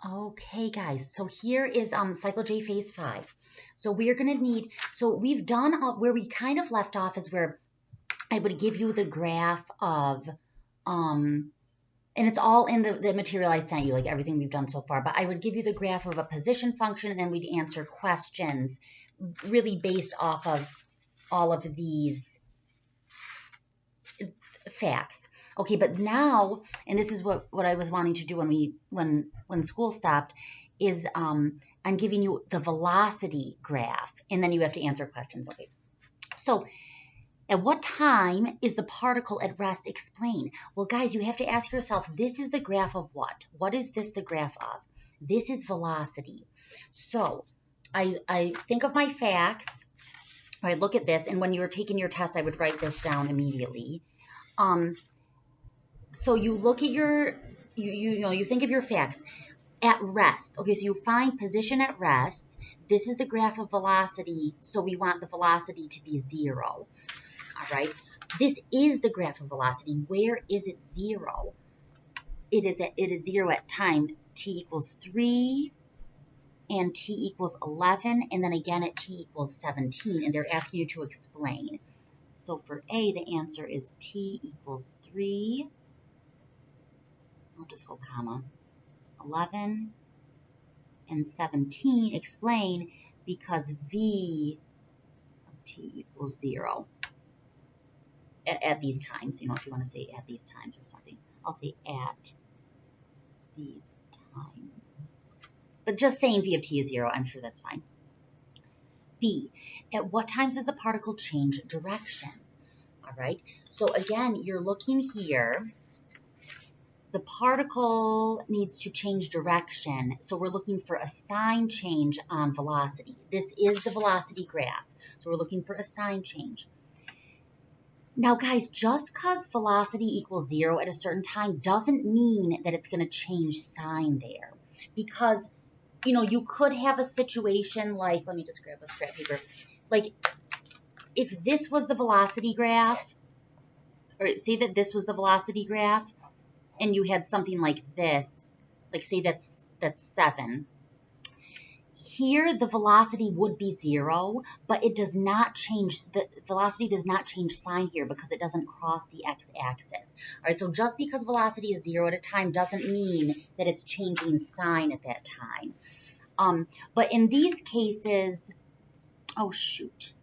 Okay, guys, so here is Cycle J Phase 5. So we're going to need, so we've done where we kind of left off is where I would give you the graph of, um, and it's all in the material I sent you, like everything we've done so far, but I would give you the graph of a position function and then we'd answer questions really based off of all of these facts. Okay, but now, and this is what I was wanting to do when school stopped, is I'm giving you the velocity graph, and then you have to answer questions. Okay, so at what time is the particle at rest? Explain. Well, guys, you have to ask yourself, this is the graph of what? What is this the graph of? This is velocity. So I think of my facts. I look at this, and when you were taking your test, I would write this down immediately. So you look at you think of your facts at rest. Okay, so you find position at rest. This is the graph of velocity, so we want the velocity to be 0. All right, this is the graph of velocity. Where is it 0? It is 0 at time t equals 3 and t equals 11, and then again at t equals 17, and they're asking you to explain. So for A, the answer is t equals 3. I'll just go comma. 11 and 17, explain, because v of t equals 0 at these times. You know, if you want to say at these times or something, I'll say at these times. But just saying v of t is 0, I'm sure that's fine. B, at what times does the particle change direction? All right, so again, you're looking here. The particle needs to change direction, so we're looking for a sign change on velocity. This is the velocity graph, so we're looking for a sign change. Now, guys, just because velocity equals 0 at a certain time doesn't mean that it's going to change sign there. Because, you know, you could have a situation like, let me just grab a scrap paper. Like, if this was the velocity graph, or say that this was the velocity graph, and you had something like this, like say that's 7. Here, the velocity would be 0, but it does not change, the velocity does not change sign here because it doesn't cross the x-axis. All right, so just because velocity is 0 at a time doesn't mean that it's changing sign at that time. But in these cases, oh shoot.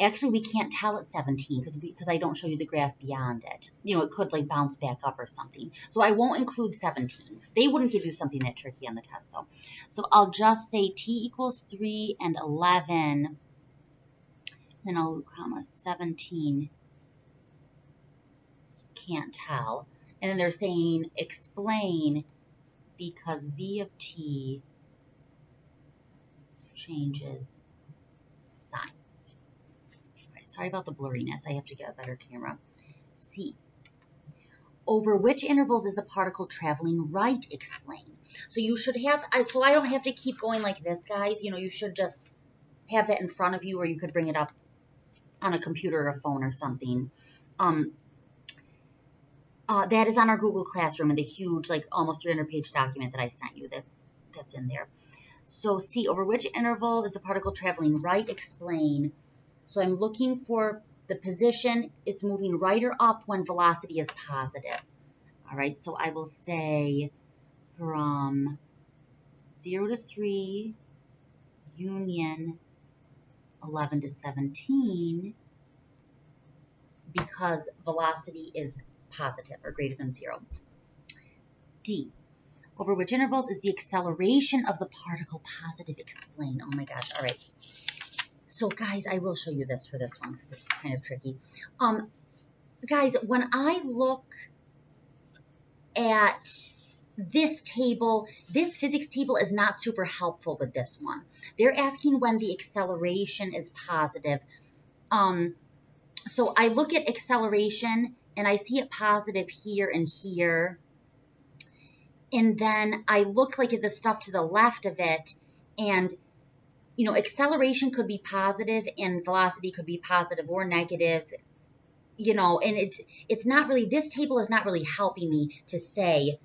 Actually, we can't tell at 17 because I don't show you the graph beyond it. You know, it could like bounce back up or something. So I won't include 17. They wouldn't give you something that tricky on the test though. So I'll just say t equals 3 and 11. Then I'll comma 17. Can't tell. And then they're saying explain because v of t changes sign. Sorry about the blurriness. I have to get a better camera. C. Over which intervals is the particle traveling right? Explain. So you should have, so I don't have to keep going like this, guys. You know, you should just have that in front of you, or you could bring it up on a computer or a phone or something. That is on our Google Classroom in the huge, like almost 300-page document that I sent you. That's in there. So C, over which interval is the particle traveling right? Explain. So I'm looking for the position. It's moving right or up when velocity is positive. All right, so I will say from 0 to 3, union 11 to 17, because velocity is positive or greater than 0. D, over which intervals is the acceleration of the particle positive? Explain. Oh my gosh, all right. So guys, I will show you this for this one because it's kind of tricky. Guys, when I look at this table, this physics table is not super helpful with this one. They're asking when the acceleration is positive. So I look at acceleration and I see it positive here and here. And then I look like at the stuff to the left of it, and you know, acceleration could be positive and velocity could be positive or negative, you know, and it's not really, this table is not really helping me to say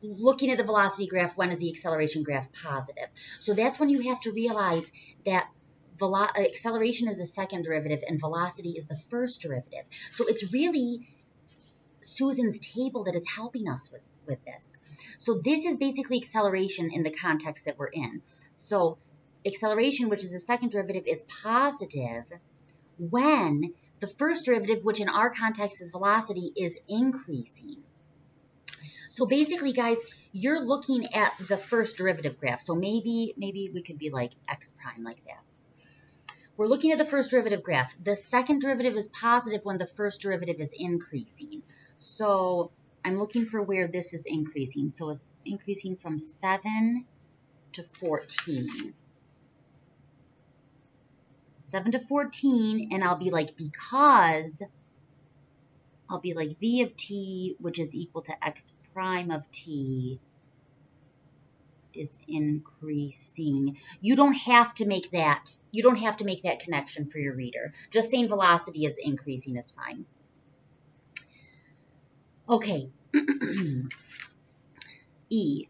looking at the velocity graph, when is the acceleration graph positive? So that's when you have to realize that acceleration is the second derivative and velocity is the first derivative. So it's really Susan's table that is helping us with this. So this is basically acceleration in the context that we're in. So acceleration, which is the second derivative, is positive when the first derivative, which in our context is velocity, is increasing. So basically, guys, you're looking at the first derivative graph. So maybe we could be like x prime like that. We're looking at the first derivative graph. The second derivative is positive when the first derivative is increasing. So I'm looking for where this is increasing. So it's increasing from 7 to 14. 7 to 14, and I'll be like, because I'll be like v of t, which is equal to x prime of t, is increasing. You don't have to make that. You don't have to make that connection for your reader. Just saying velocity is increasing is fine. Okay. E.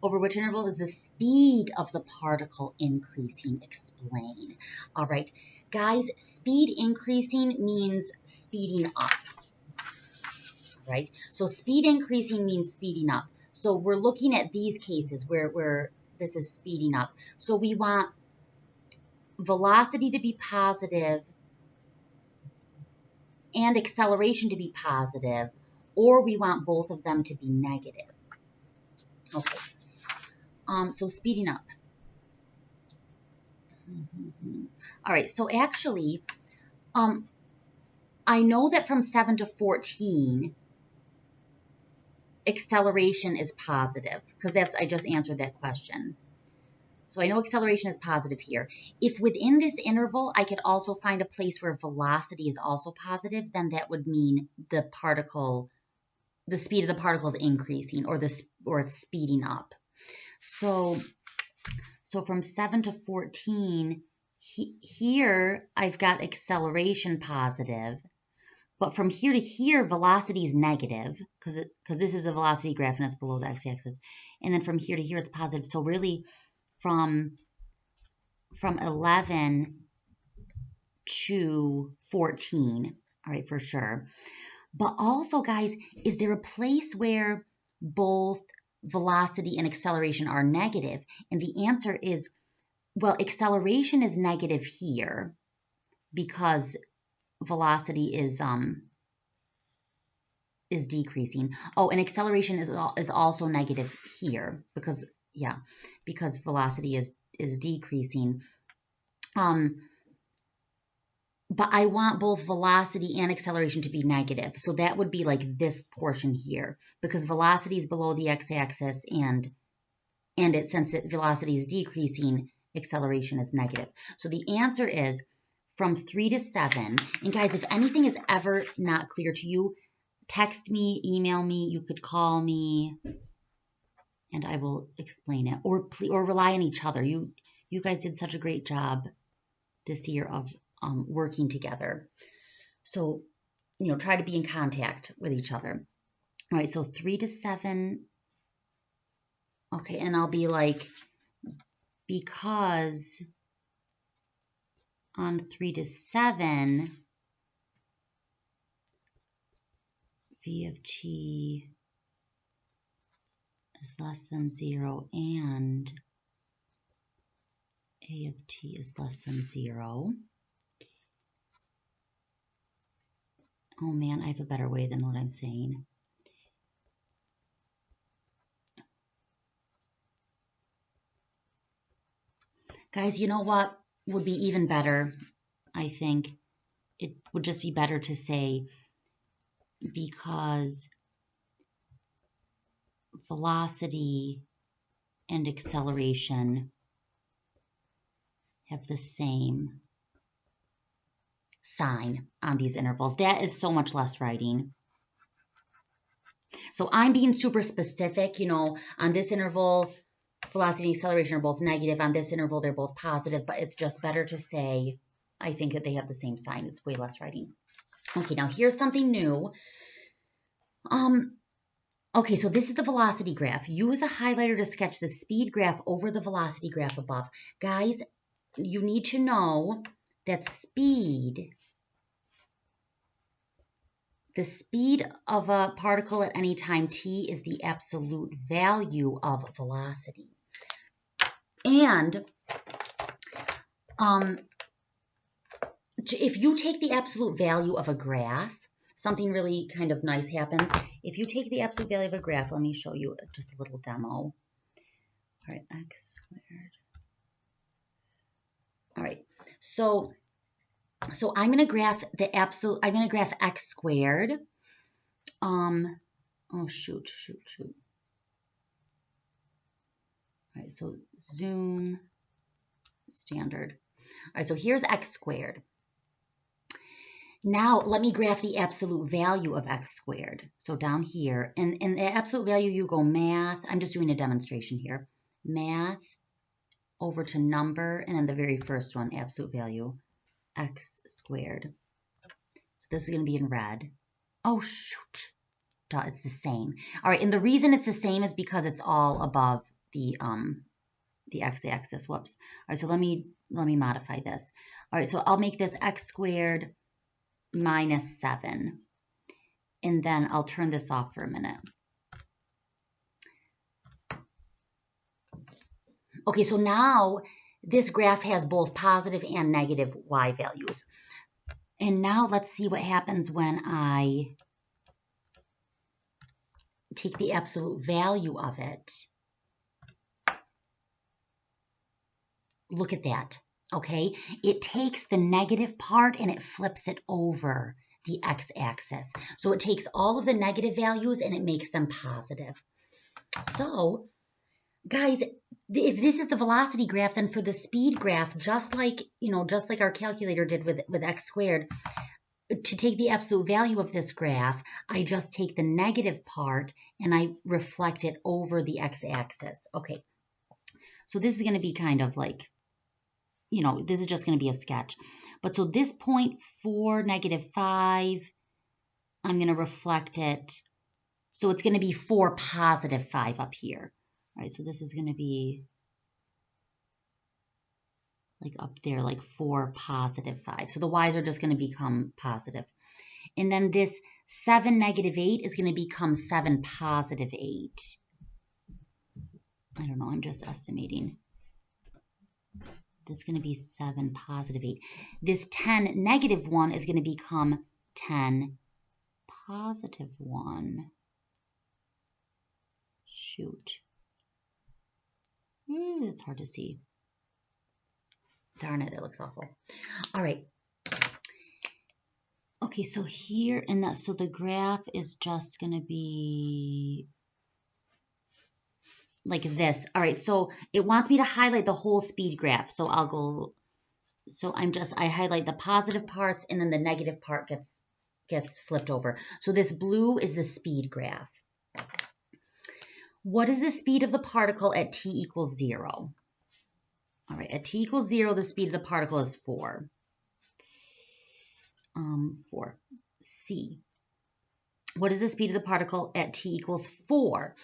Over which interval is the speed of the particle increasing? Explain. All right. Guys, speed increasing means speeding up. Right? So speed increasing means speeding up. So we're looking at these cases where this is speeding up. So we want velocity to be positive and acceleration to be positive, or we want both of them to be negative. Okay. So speeding up. All right. So actually, I know that from 7 to 14, acceleration is positive, because I just answered that question. So I know acceleration is positive here. If within this interval I could also find a place where velocity is also positive, then that would mean the speed of the particle is increasing, or it's speeding up. So from 7 to 14, here I've got acceleration positive. But from here to here, velocity is negative, because this is a velocity graph and it's below the x-axis. And then from here to here, it's positive. So really, from 11 to 14, all right, for sure. But also, guys, is there a place where both velocity and acceleration are negative? And the answer is, well, acceleration is negative here because velocity is decreasing. Oh, and acceleration is also negative here because velocity is decreasing. But I want both velocity and acceleration to be negative. So that would be like this portion here, because velocity is below the x-axis, and since velocity is decreasing, acceleration is negative. So the answer is from 3 to 7. And guys, if anything is ever not clear to you, text me, email me, you could call me, and I will explain it. Or rely on each other. You guys did such a great job this year of working together. So, try to be in contact with each other. All right, so 3 to 7. Okay, and I'll be like, because on 3 to 7, v of t is less than 0 and a of t is less than 0. Oh man, I have a better way than what I'm saying. Guys, you know what would be even better? I think it would just be better to say, because velocity and acceleration have the same sign on these intervals. That is so much less writing. So I'm being super specific, on this interval, velocity and acceleration are both negative. On this interval, they're both positive, but it's just better to say, I think that they have the same sign. It's way less writing. Okay, now here's something new. Okay, so this is the velocity graph. Use a highlighter to sketch the speed graph over the velocity graph above. Guys, you need to know that the speed of a particle at any time t is the absolute value of velocity. And if you take the absolute value of a graph, something really kind of nice happens. If you take the absolute value of a graph, let me show you just a little demo. All right, x squared. All right, so I'm going to graph I'm going to graph x squared. Oh, shoot. All right, so zoom, standard. All right, so here's x squared. Now let me graph the absolute value of x squared. So down here, and in the absolute value, you go math. I'm just doing a demonstration here. Math over to number, and then the very first one, absolute value, x squared. So this is going to be in red. Oh, shoot. Duh, it's the same. All right, and the reason it's the same is because it's all above the x-axis. Whoops. All right, so let me modify this. All right, so I'll make this x squared minus 7. And then I'll turn this off for a minute. Okay, so now this graph has both positive and negative y values. And now let's see what happens when I take the absolute value of it. Look at that, okay? It takes the negative part and it flips it over the x-axis. So it takes all of the negative values and it makes them positive. So, guys, if this is the velocity graph, then for the speed graph, just like our calculator did with x squared, to take the absolute value of this graph, I just take the negative part and I reflect it over the x-axis. Okay, so this is going to be kind of like, this is just going to be a sketch. But so this point 4, -5, I'm going to reflect it. So it's going to be 4, +5 up here. All right, so this is going to be like up there, like 4, +5. So the y's are just going to become positive. And then this 7, -8 is going to become 7, +8. I don't know, I'm just estimating. This is going to be 7, +8. This 10, -1 is going to become 10, +1. Shoot. It's hard to see. Darn it, that looks awful. All right. Okay, so here, so the graph is just going to be like this. All right, so it wants me to highlight the whole speed graph. So I'll go, I highlight the positive parts and then the negative part gets flipped over. So this blue is the speed graph. What is the speed of the particle at t = 0? All right, at t = 0, the speed of the particle is 4. 4. C. What is the speed of the particle at t = 4?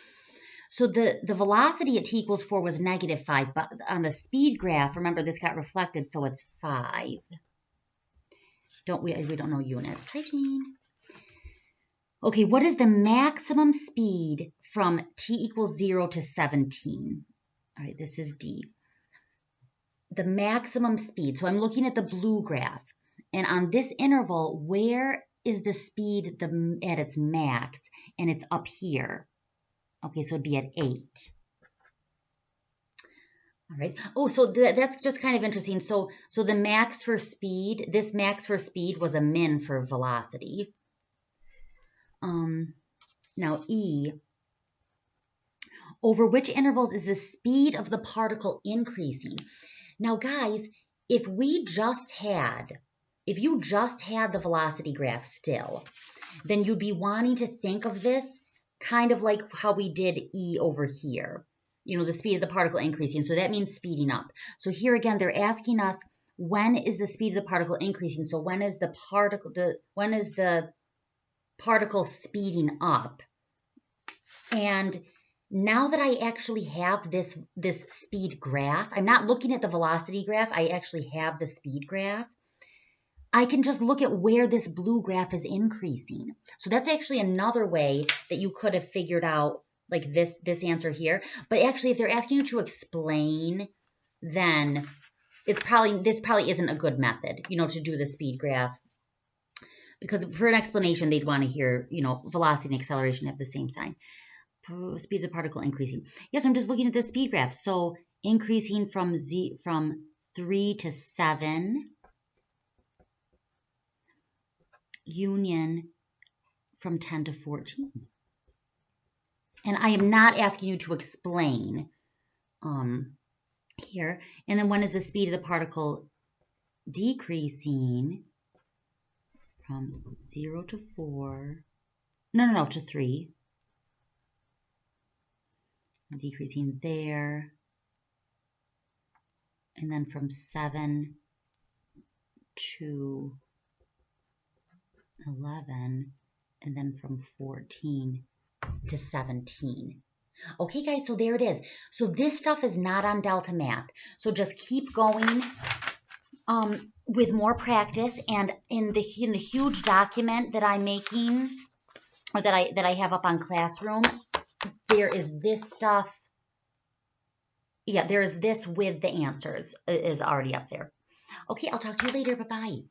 So the velocity at t = 4 was -5, but on the speed graph, remember this got reflected, so it's 5. We don't know units. Hi, Jane. Okay, what is the maximum speed from t = 0 to 17? All right, this is D. The maximum speed. So I'm looking at the blue graph. And on this interval, where is the speed at its max? And it's up here. Okay, so it'd be at 8. All right. Oh, so that's just kind of interesting. So the max for speed, this max for speed was a min for velocity. Now E, over which intervals is the speed of the particle increasing? Now guys, if you just had the velocity graph still, then you'd be wanting to think of this kind of like how we did E over here. The speed of the particle increasing. So that means speeding up. So here again, they're asking us, when is the speed of the particle increasing? So when is the particle speeding up? And now that I actually have this speed graph, I'm not looking at the velocity graph, I actually have the speed graph. I can just look at where this blue graph is increasing. So that's actually another way that you could have figured out like this answer here. But actually, if they're asking you to explain, then this probably isn't a good method, to do the speed graph. Because for an explanation, they'd want to hear, velocity and acceleration have the same sign. Speed of the particle increasing. Yes, I'm just looking at the speed graph. So increasing from 3 to 7. Union from 10 to 14. And I am not asking you to explain here. And then when is the speed of the particle decreasing from 0 to 4? No, to 3. Decreasing there. And then from 7 to 11. And then from 14 to 17. Okay, guys, so there it is. So this stuff is not on Delta Math. So just keep going with more practice. And in the huge document that I'm making, or that I have up on Classroom, there is this stuff. Yeah, there is this with the answers is already up there. Okay, I'll talk to you later. Bye-bye.